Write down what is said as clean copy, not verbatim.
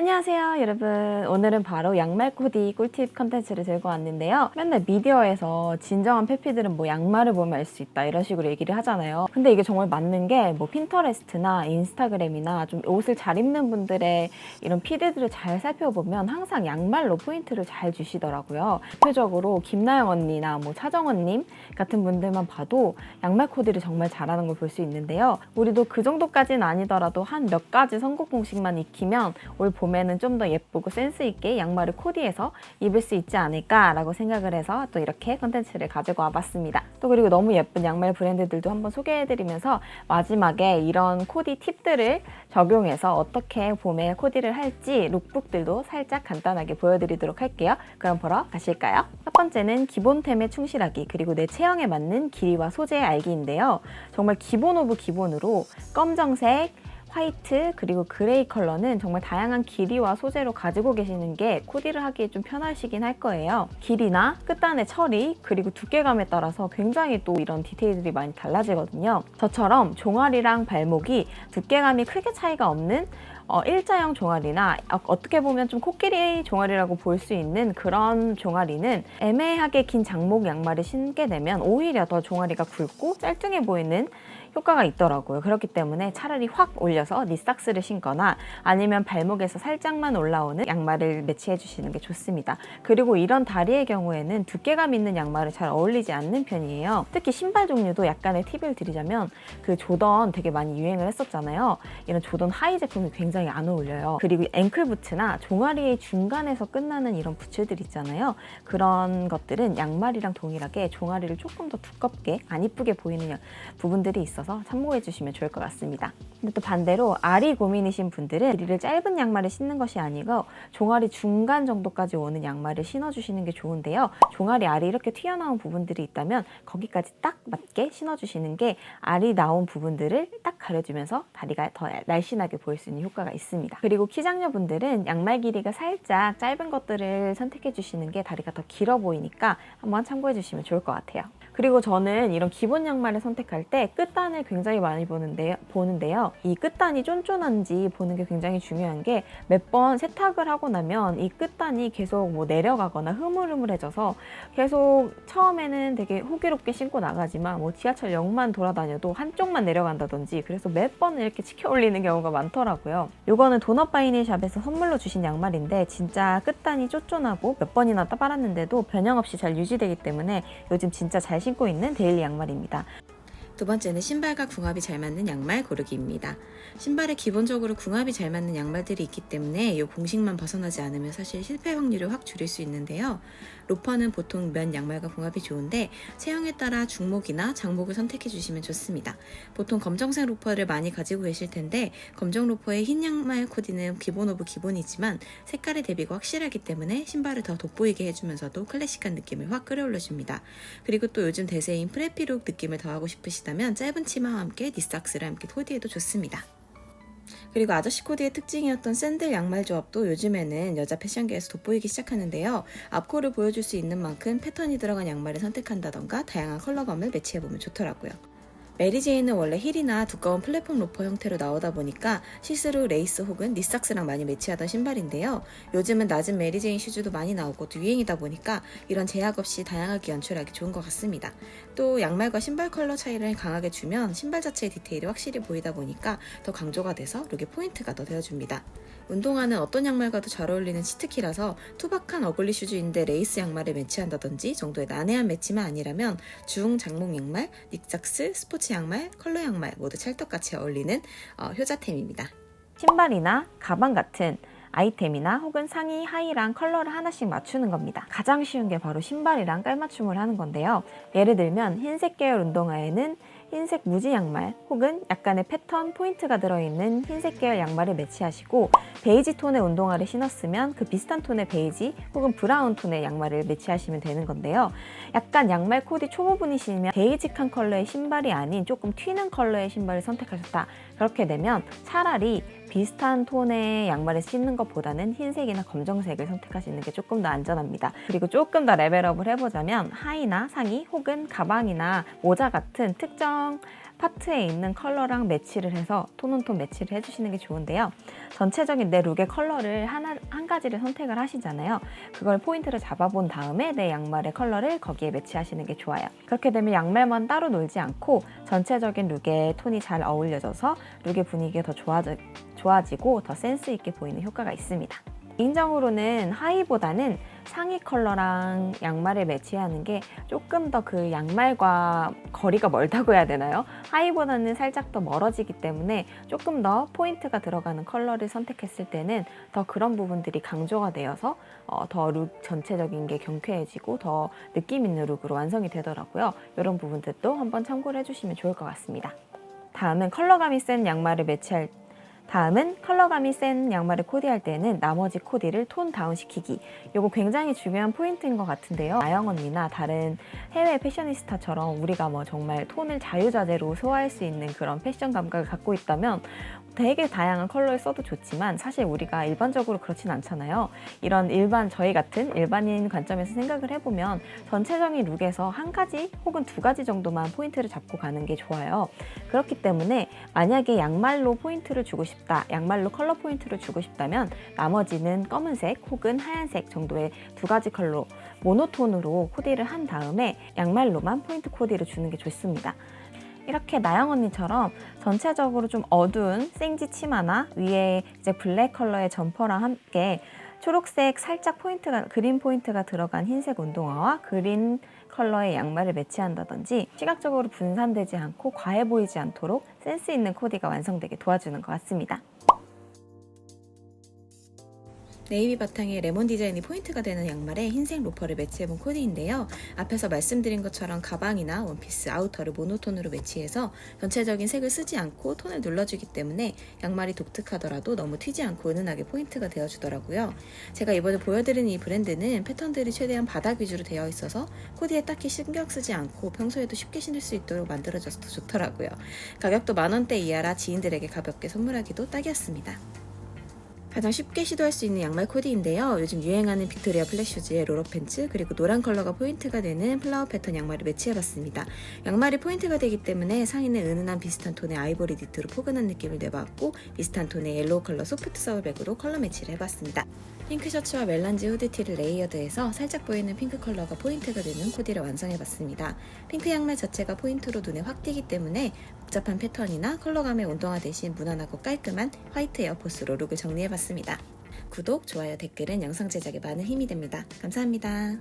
안녕하세요 여러분. 오늘은 바로 양말 코디 꿀팁 컨텐츠를 들고 왔는데요. 맨날 미디어에서 진정한 페피들은 뭐 양말을 보면 알 수 있다 이런 식으로 얘기를 하잖아요. 근데 이게 정말 맞는 게 뭐 핀터레스트나 인스타그램이나 좀 옷을 잘 입는 분들의 이런 피드들을 잘 살펴보면 항상 양말로 포인트를 잘 주시더라고요. 대표적으로 김나영 언니나 뭐 차정원님 같은 분들만 봐도 양말 코디를 정말 잘하는 걸 볼 수 있는데요. 우리도 그 정도까지는 아니더라도 한 몇 가지 선곡 공식만 익히면 올 봄에는 좀 더 예쁘고 센스 있게 양말을 코디해서 입을 수 있지 않을까라고 생각을 해서 또 이렇게 컨텐츠를 가지고 와봤습니다. 또 그리고 너무 예쁜 양말 브랜드들도 한번 소개해드리면서 마지막에 이런 코디 팁들을 적용해서 어떻게 봄에 코디를 할지 룩북들도 살짝 간단하게 보여드리도록 할게요. 그럼 보러 가실까요? 첫 번째는 기본템에 충실하기, 그리고 내 체형에 맞는 길이와 소재 알기인데요. 정말 기본 오브 기본으로 검정색, 화이트 그리고 그레이 컬러는 정말 다양한 길이와 소재로 가지고 계시는 게 코디를 하기에 좀 편하시긴 할 거예요. 길이나 끝단의 처리 그리고 두께감에 따라서 굉장히 또 이런 디테일들이 많이 달라지거든요. 저처럼 종아리랑 발목이 두께감이 크게 차이가 없는 일자형 종아리나 어떻게 보면 좀 코끼리 종아리라고 볼 수 있는 그런 종아리는 애매하게 긴 장목 양말을 신게 되면 오히려 더 종아리가 굵고 짤뚱해 보이는 효과가 있더라고요. 그렇기 때문에 차라리 확 올려서 니삭스를 신거나 아니면 발목에서 살짝만 올라오는 양말을 매치해 주시는 게 좋습니다. 그리고 이런 다리의 경우에는 두께감 있는 양말을 잘 어울리지 않는 편이에요. 특히 신발 종류도 약간의 팁을 드리자면 그 조던 되게 많이 유행을 했었잖아요. 이런 조던 하이 제품이 굉장히 안 어울려요. 그리고 앵클 부츠나 종아리의 중간에서 끝나는 이런 부츠들 있잖아요. 그런 것들은 양말이랑 동일하게 종아리를 조금 더 두껍게 안 이쁘게 보이는 부분들이 있어서 참고해 주시면 좋을 것 같습니다. 근데 또 반대로 알이 고민이신 분들은 길이를 짧은 양말을 신는 것이 아니고 종아리 중간 정도까지 오는 양말을 신어주시는 게 좋은데요. 종아리 알이 이렇게 튀어나온 부분들이 있다면 거기까지 딱 맞게 신어주시는 게 알이 나온 부분들을 딱 가려주면서 다리가 더 날씬하게 보일 수 있는 효과가 있습니다. 그리고 키장녀분들은 양말 길이가 살짝 짧은 것들을 선택해 주시는 게 다리가 더 길어 보이니까 한번 참고해 주시면 좋을 것 같아요. 그리고 저는 이런 기본 양말을 선택할 때 끝단을 굉장히 많이 보는데요. 이 끝단이 쫀쫀한지 보는 게 굉장히 중요한 게 몇 번 세탁을 하고 나면 이 끝단이 계속 뭐 내려가거나 흐물흐물해져서 계속 처음에는 되게 호기롭게 신고 나가지만 뭐 지하철역만 돌아다녀도 한쪽만 내려간다든지 그래서 몇 번을 이렇게 치켜 올리는 경우가 많더라고요. 요거는 도넛 바이닐 샵에서 선물로 주신 양말인데 진짜 끝단이 쫀쫀하고 몇 번이나 빨았는데도 변형 없이 잘 유지되기 때문에 요즘 진짜 잘 신고 있는 데일리 양말입니다. 두 번째는 신발과 궁합이 잘 맞는 양말 고르기입니다. 신발에 기본적으로 궁합이 잘 맞는 양말들이 있기 때문에 이 공식만 벗어나지 않으면 사실 실패 확률을 확 줄일 수 있는데요. 로퍼는 보통 면 양말과 궁합이 좋은데 체형에 따라 중목이나 장목을 선택해 주시면 좋습니다. 보통 검정색 로퍼를 많이 가지고 계실 텐데 검정 로퍼의 흰 양말 코디는 기본 오브 기본이지만 색깔의 대비가 확실하기 때문에 신발을 더 돋보이게 해주면서도 클래식한 느낌을 확 끌어올려줍니다. 그리고 또 요즘 대세인 프레피룩 느낌을 더하고 싶으시다면 짧은 치마와 함께 니삭스를 함께 코디해도 좋습니다. 그리고 아저씨 코디의 특징이었던 샌들 양말 조합도 요즘에는 여자 패션계에서 돋보이기 시작하는데요. 앞코를 보여줄 수 있는 만큼 패턴이 들어간 양말을 선택한다던가 다양한 컬러감을 매치해보면 좋더라고요. 메리제이는 원래 힐이나 두꺼운 플랫폼 로퍼 형태로 나오다 보니까 시스루, 레이스 혹은 니삭스랑 많이 매치하던 신발인데요. 요즘은 낮은 메리제인 슈즈도 많이 나오고 또 유행이다 보니까 이런 제약 없이 다양하게 연출하기 좋은 것 같습니다. 또 양말과 신발 컬러 차이를 강하게 주면 신발 자체의 디테일이 확실히 보이다 보니까 더 강조가 돼서 룩의 포인트가 더 되어줍니다. 운동화는 어떤 양말과도 잘 어울리는 치트키라서 투박한 어글리 슈즈인데 레이스 양말을 매치한다든지 정도의 난해한 매치만 아니라면 중, 장목 양말, 닉삭스, 스포츠 양말, 컬러 양말 모두 찰떡같이 어울리는 효자템입니다. 신발이나 가방 같은 아이템이나 혹은 상의, 하의랑 컬러를 하나씩 맞추는 겁니다. 가장 쉬운 게 바로 신발이랑 깔맞춤을 하는 건데요. 예를 들면 흰색 계열 운동화에는 흰색 무지 양말 혹은 약간의 패턴, 포인트가 들어있는 흰색 계열 양말을 매치하시고 베이지 톤의 운동화를 신었으면 그 비슷한 톤의 베이지 혹은 브라운 톤의 양말을 매치하시면 되는 건데요. 약간 양말 코디 초보분이시면 베이직한 컬러의 신발이 아닌 조금 튀는 컬러의 신발을 선택하셨다. 그렇게 되면 차라리 비슷한 톤의 양말을 신는 것보다는 흰색이나 검정색을 선택하시는 게 조금 더 안전합니다. 그리고 조금 더 레벨업을 해보자면 하의나 상의 혹은 가방이나 모자 같은 특정 파트에 있는 컬러랑 매치를 해서 톤온톤 매치를 해주시는 게 좋은데요. 전체적인 내 룩의 컬러를 한 가지를 선택을 하시잖아요. 그걸 포인트를 잡아본 다음에 내 양말의 컬러를 거기에 매치하시는 게 좋아요. 그렇게 되면 양말만 따로 놀지 않고 전체적인 룩의 톤이 잘 어울려져서 룩의 분위기가 더 좋아지고 더 센스 있게 보이는 효과가 있습니다. 개인적으로는 하의보다는 상의 컬러랑 양말을 매치하는 게 조금 더 그 양말과 거리가 멀다고 해야 되나요? 하의보다는 살짝 더 멀어지기 때문에 조금 더 포인트가 들어가는 컬러를 선택했을 때는 더 그런 부분들이 강조가 되어서 더 룩 전체적인 게 경쾌해지고 더 느낌 있는 룩으로 완성이 되더라고요. 이런 부분들도 한번 참고를 해주시면 좋을 것 같습니다. 다음은 컬러감이 센 양말을 코디할 때는 나머지 코디를 톤 다운 시키기. 이거 굉장히 중요한 포인트인 것 같은데요. 나영 언니나 다른 해외 패셔니스타처럼 우리가 뭐 정말 톤을 자유자재로 소화할 수 있는 그런 패션 감각을 갖고 있다면 되게 다양한 컬러를 써도 좋지만 사실 우리가 일반적으로 그렇진 않잖아요. 이런 저희 같은 일반인 관점에서 생각을 해보면 전체적인 룩에서 한 가지 혹은 두 가지 정도만 포인트를 잡고 가는 게 좋아요. 그렇기 때문에 만약에 양말로 포인트를 주고 싶다, 양말로 컬러 포인트를 주고 싶다면 나머지는 검은색 혹은 하얀색 정도의 두 가지 컬러 모노톤으로 코디를 한 다음에 양말로만 포인트 코디를 주는 게 좋습니다. 이렇게 나영 언니처럼 전체적으로 좀 어두운 생지 치마나 위에 이제 블랙 컬러의 점퍼랑 함께 초록색 살짝 그린 포인트가 들어간 흰색 운동화와 그린 컬러의 양말을 매치한다든지 시각적으로 분산되지 않고 과해 보이지 않도록 센스 있는 코디가 완성되게 도와주는 것 같습니다. 네이비 바탕에 레몬 디자인이 포인트가 되는 양말에 흰색 로퍼를 매치해본 코디인데요. 앞에서 말씀드린 것처럼 가방이나 원피스, 아우터를 모노톤으로 매치해서 전체적인 색을 쓰지 않고 톤을 눌러주기 때문에 양말이 독특하더라도 너무 튀지 않고 은은하게 포인트가 되어주더라고요. 제가 이번에 보여드리는 이 브랜드는 패턴들이 최대한 바닥 위주로 되어 있어서 코디에 딱히 신경 쓰지 않고 평소에도 쉽게 신을 수 있도록 만들어져서 더 좋더라고요. 가격도 만원대 이하라 지인들에게 가볍게 선물하기도 딱이었습니다. 가장 쉽게 시도할 수 있는 양말 코디인데요. 요즘 유행하는 빅토리아 플랫슈즈의 롤업 팬츠 그리고 노란 컬러가 포인트가 되는 플라워 패턴 양말을 매치해봤습니다. 양말이 포인트가 되기 때문에 상의는 은은한 비슷한 톤의 아이보리 니트로 포근한 느낌을 내봤고 비슷한 톤의 옐로우 컬러 소프트 서울백으로 컬러 매치를 해봤습니다. 핑크 셔츠와 멜란지 후드티를 레이어드해서 살짝 보이는 핑크 컬러가 포인트가 되는 코디를 완성해봤습니다. 핑크 양말 자체가 포인트로 눈에 확 띄기 때문에 복잡한 패턴이나 컬러감의 운동화 대신 무난하고 깔끔한 화이트 에어포스로 룩을 정리해봤습니다. 구독, 좋아요, 댓글은 영상 제작에 많은 힘이 됩니다. 감사합니다.